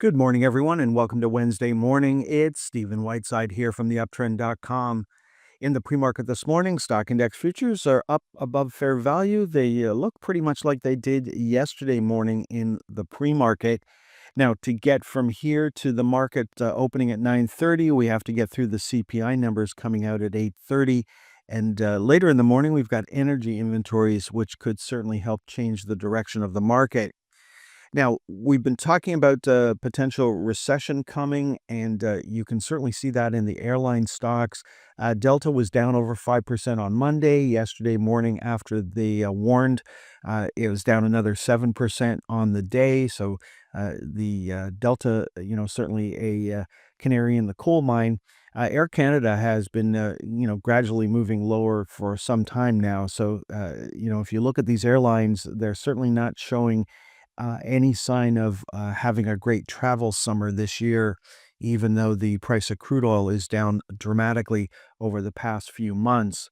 Good morning, everyone, and welcome to Wednesday morning. It's Stephen Whiteside here from the uptrend.com. In the pre-market this morning, stock index futures are up above fair value. They look pretty much like they did yesterday morning in the pre-market. Now, to get from here to the market opening at 9:30, we have to get through the CPI numbers coming out at 8:30. And later in the morning, we've got energy inventories, which could certainly help change the direction of the market. Now, we've been talking about potential recession coming, and you can certainly see that in the airline stocks. Delta was down over 5% on Monday. Yesterday morning, after they warned, it was down another 7% on the day. So the Delta, certainly a canary in the coal mine. Air Canada has been, gradually moving lower for some time now. So, if you look at these airlines, they're certainly not showing any sign of having a great travel summer this year, even though the price of crude oil is down dramatically over the past few months.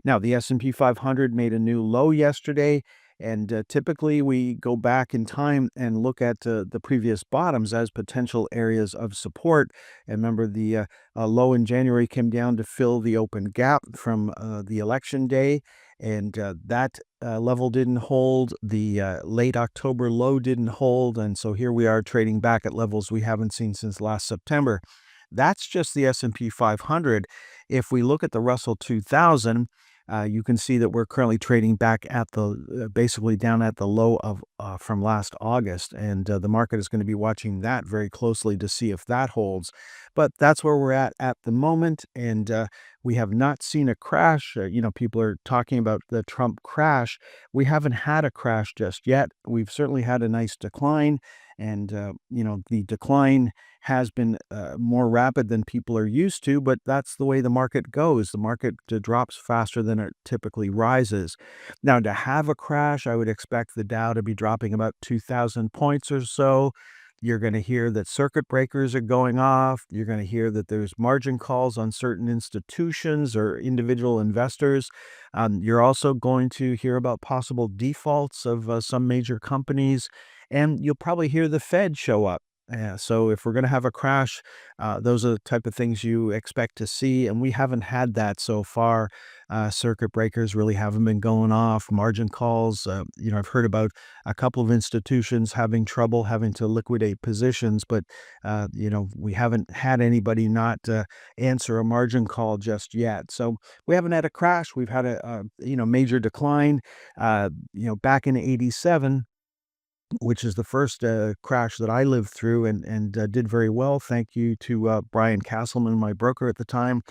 Now, the S&P 500 made a new low yesterday, and typically we go back in time and look at the previous bottoms as potential areas of support. And remember, the low in January came down to fill the open gap from the election day, and that level didn't hold. The late October low didn't hold, and so here we are trading back at levels we haven't seen since last September. That's just the S&P 500. If we look at the Russell 2000, you can see that we're currently trading back at the basically down at the low of from last August, and the market is going to be watching that very closely to see if that holds. But that's where we're at the moment, and we have not seen a crash. People are talking about the Trump crash. We haven't had a crash just yet. We've certainly had a nice decline, and the decline has been more rapid than people are used to, but that's the way the market goes. The market drops faster than it typically rises. Now, to have a crash, I would expect the Dow to be dropping about 2,000 points or so. You're going to hear that circuit breakers are going off. You're going to hear that there's margin calls on certain institutions or individual investors. You're also going to hear about possible defaults of some major companies, and you'll probably hear the Fed show up. Yeah, so if we're going to have a crash, those are the type of things you expect to see, and we haven't had that so far. Circuit breakers really haven't been going off. Margin calls, I've heard about a couple of institutions having trouble having to liquidate positions, but we haven't had anybody not answer a margin call just yet. So we haven't had a crash. We've had a major decline. Back in '87, which is the first crash that I lived through, and did very well. Thank you to Brian Castleman, my broker at the time.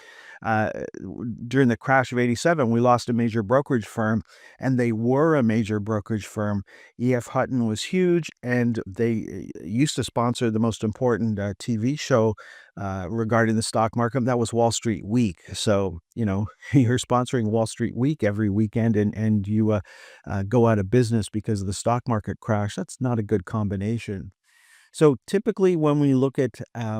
During the crash of '87, we lost a major brokerage firm, and they were a major brokerage firm. E.F. Hutton was huge, and they used to sponsor the most important TV show regarding the stock market. That was Wall Street Week. So, you're sponsoring Wall Street Week every weekend, and you go out of business because of the stock market crash. That's not a good combination. So typically, when we look at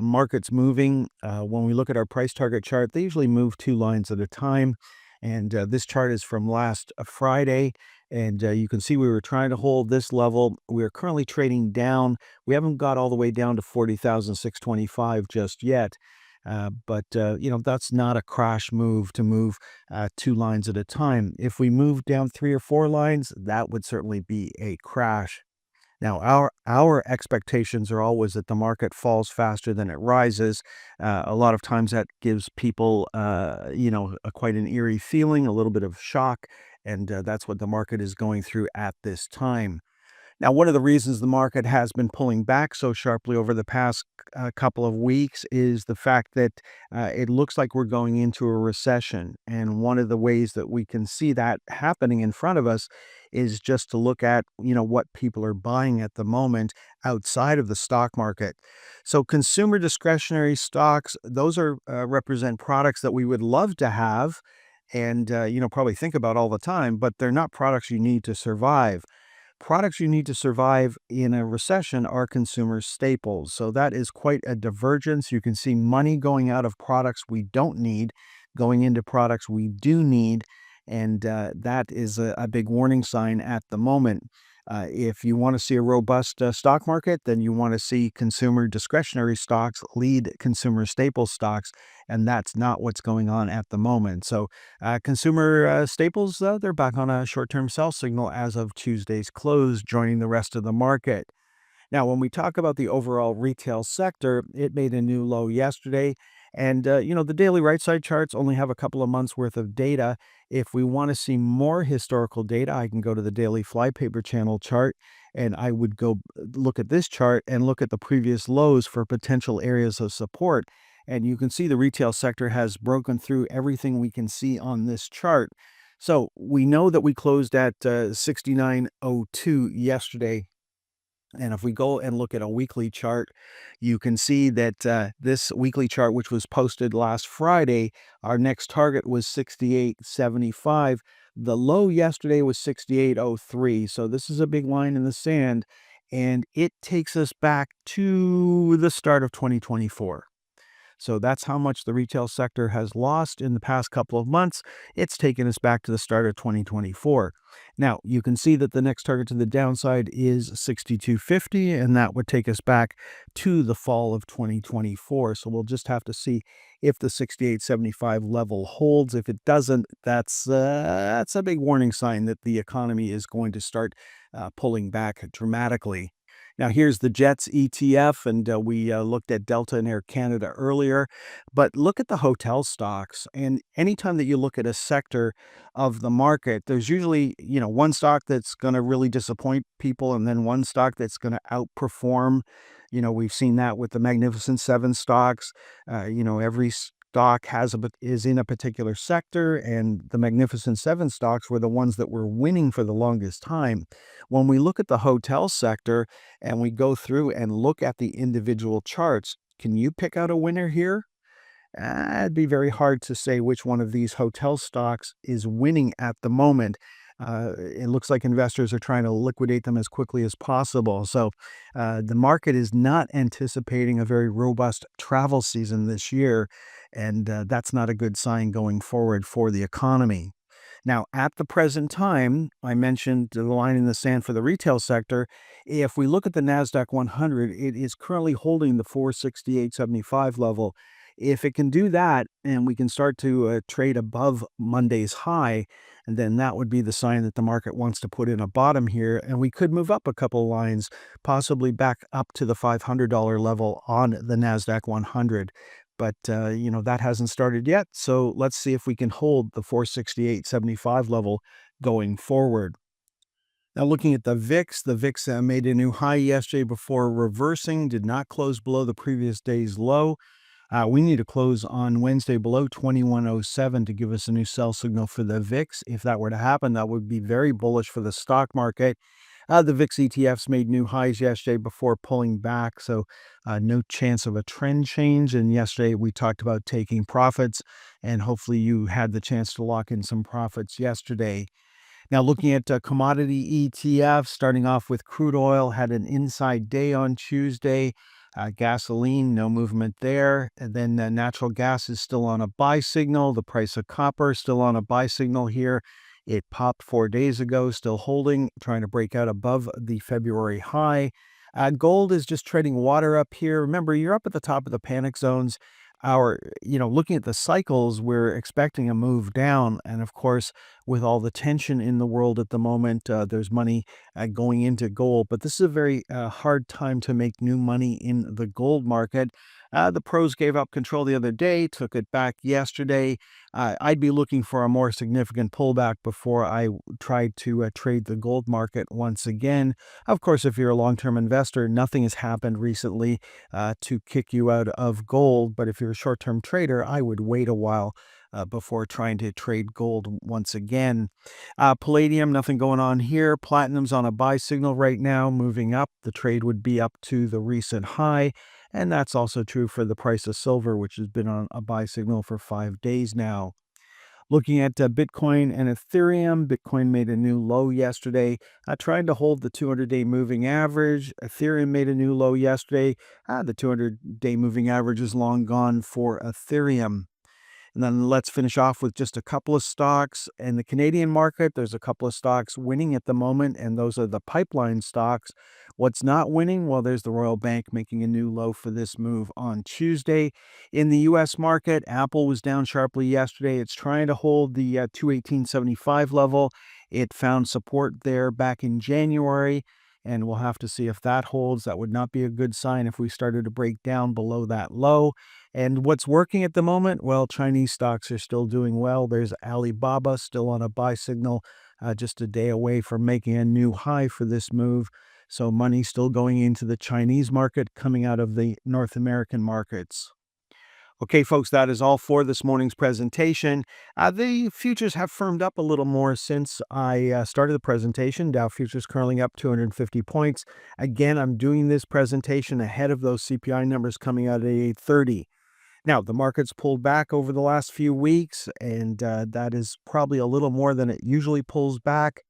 markets moving, when we look at our price target chart, they usually move two lines at a time. And this chart is from last Friday. And you can see we were trying to hold this level. We're currently trading down. We haven't got all the way down to 40,625 just yet. But that's not a crash move to move two lines at a time. If we move down three or four lines, that would certainly be a crash. Now, our expectations are always that the market falls faster than it rises. A lot of times that gives people, quite an eerie feeling, a little bit of shock, and that's what the market is going through at this time. Now, one of the reasons the market has been pulling back so sharply over the past couple of weeks is the fact that it looks like we're going into a recession. And one of the ways that we can see that happening in front of us is just to look at, what people are buying at the moment outside of the stock market. So consumer discretionary stocks, those are represent products that we would love to have and, probably think about all the time, but they're not products you need to survive. Products you need to survive in a recession are consumer staples. So that is quite a divergence. You can see money going out of products we don't need, going into products we do need. And that is a big warning sign at the moment. If you want to see a robust stock market, then you want to see consumer discretionary stocks lead consumer staple stocks, and that's not what's going on at the moment. So, consumer staples, they're back on a short term sell signal as of Tuesday's close, joining the rest of the market. Now, when we talk about the overall retail sector, it made a new low yesterday. And, the daily right side charts only have a couple of months worth of data. If we want to see more historical data, I can go to the daily flypaper channel chart and I would go look at this chart and look at the previous lows for potential areas of support. And you can see the retail sector has broken through everything we can see on this chart. So we know that we closed at 69.02 yesterday, and if we go and look at a weekly chart, you can see that this weekly chart, which was posted last Friday, our next target was 68.75. The low yesterday was 68.03. So this is a big line in the sand, and it takes us back to the start of 2024. So that's how much the retail sector has lost in the past couple of months. It's taken us back to the start of 2024. Now, you can see that the next target to the downside is 62.50, and that would take us back to the fall of 2024. So we'll just have to see if the 68.75 level holds. If it doesn't, that's a big warning sign that the economy is going to start pulling back dramatically. Now, here's the Jets ETF, and we looked at Delta and Air Canada earlier. But look at the hotel stocks. And anytime that you look at a sector of the market, there's usually, one stock that's going to really disappoint people, and then one stock that's going to outperform. We've seen that with the Magnificent Seven stocks. Every stock is in a particular sector, and the Magnificent Seven stocks were the ones that were winning for the longest time. When we look at the hotel sector and we go through and look at the individual charts, can you pick out a winner here? It'd be very hard to say which one of these hotel stocks is winning at the moment. It looks like investors are trying to liquidate them as quickly as possible. So the market is not anticipating a very robust travel season this year, and that's not a good sign going forward for the economy. Now, at the present time, I mentioned the line in the sand for the retail sector. If we look at the NASDAQ 100, it is currently holding the 468.75 level. If it can do that and we can start to trade above Monday's high, then that would be the sign that the market wants to put in a bottom here. And we could move up a couple lines, possibly back up to the $500 level on the NASDAQ 100. But, that hasn't started yet. So let's see if we can hold the 468.75 level going forward. Now, looking at the VIX made a new high yesterday before reversing, did not close below the previous day's low. We need to close on Wednesday below 2107 to give us a new sell signal for the VIX. If that were to happen, that would be very bullish for the stock market. The VIX ETFs made new highs yesterday before pulling back, so no chance of a trend change. And yesterday we talked about taking profits, and hopefully you had the chance to lock in some profits yesterday. Now, looking at commodity ETFs, starting off with crude oil, had an inside day on Tuesday. Gasoline, no movement there. And then natural gas is still on a buy signal. The price of copper still on a buy signal here. It popped 4 days ago, still holding, trying to break out above the February high. Gold is just trading water up here. Remember, you're up at the top of the panic zones. Looking at the cycles, we're expecting a move down. And of course, with all the tension in the world at the moment, there's money going into gold. But this is a very hard time to make new money in the gold market. The pros gave up control the other day, took it back yesterday. I'd be looking for a more significant pullback before I tried to trade the gold market once again. Of course, if you're a long-term investor, nothing has happened recently to kick you out of gold. But if you're a short-term trader, I would wait a while before trying to trade gold once again. Palladium, nothing going on here. Platinum's on a buy signal right now, moving up. The trade would be up to the recent high. And that's also true for the price of silver, which has been on a buy signal for 5 days now. Looking at Bitcoin and Ethereum, Bitcoin made a new low yesterday, trying to hold the 200-day moving average. Ethereum made a new low yesterday. The 200-day moving average is long gone for Ethereum. And then let's finish off with just a couple of stocks. In the Canadian market, there's a couple of stocks winning at the moment, and those are the pipeline stocks. What's not winning? Well, there's the Royal Bank making a new low for this move on Tuesday. In the U.S. market, Apple was down sharply yesterday. It's trying to hold the 218.75 level. It found support there back in January, and we'll have to see if that holds. That would not be a good sign if we started to break down below that low. And what's working at the moment? Well, Chinese stocks are still doing well. There's Alibaba still on a buy signal, just a day away from making a new high for this move. So money still going into the Chinese market, coming out of the North American markets. Okay, folks, that is all for this morning's presentation. The futures have firmed up a little more since I started the presentation. Dow futures currently up 250 points. Again, I'm doing this presentation ahead of those CPI numbers coming out at 8:30. Now, the market's pulled back over the last few weeks, and that is probably a little more than it usually pulls back.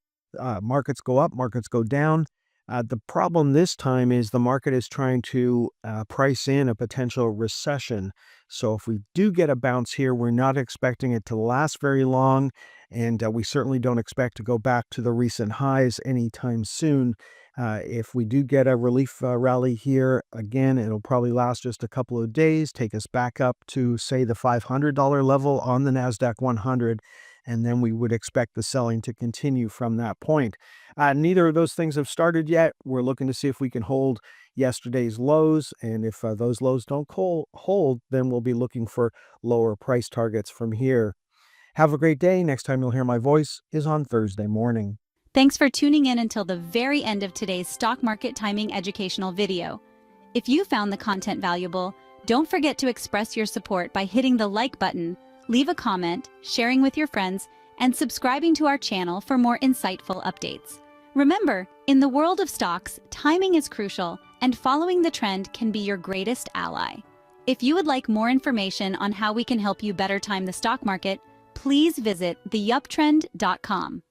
Markets go up, markets go down. The problem this time is the market is trying to price in a potential recession. So if we do get a bounce here, we're not expecting it to last very long, and we certainly don't expect to go back to the recent highs anytime soon. If we do get a relief rally here, again, it'll probably last just a couple of days, take us back up to, say, the $500 level on the NASDAQ 100, and then we would expect the selling to continue from that point. Neither of those things have started yet. We're looking to see if we can hold yesterday's lows, and if those lows don't hold, then we'll be looking for lower price targets from here. Have a great day. Next time you'll hear my voice is on Thursday morning. Thanks for tuning in until the very end of today's stock market timing educational video. If you found the content valuable, don't forget to express your support by hitting the like button, leave a comment, sharing with your friends, and subscribing to our channel for more insightful updates. Remember, in the world of stocks, timing is crucial, and following the trend can be your greatest ally. If you would like more information on how we can help you better time the stock market, please visit theuptrend.com.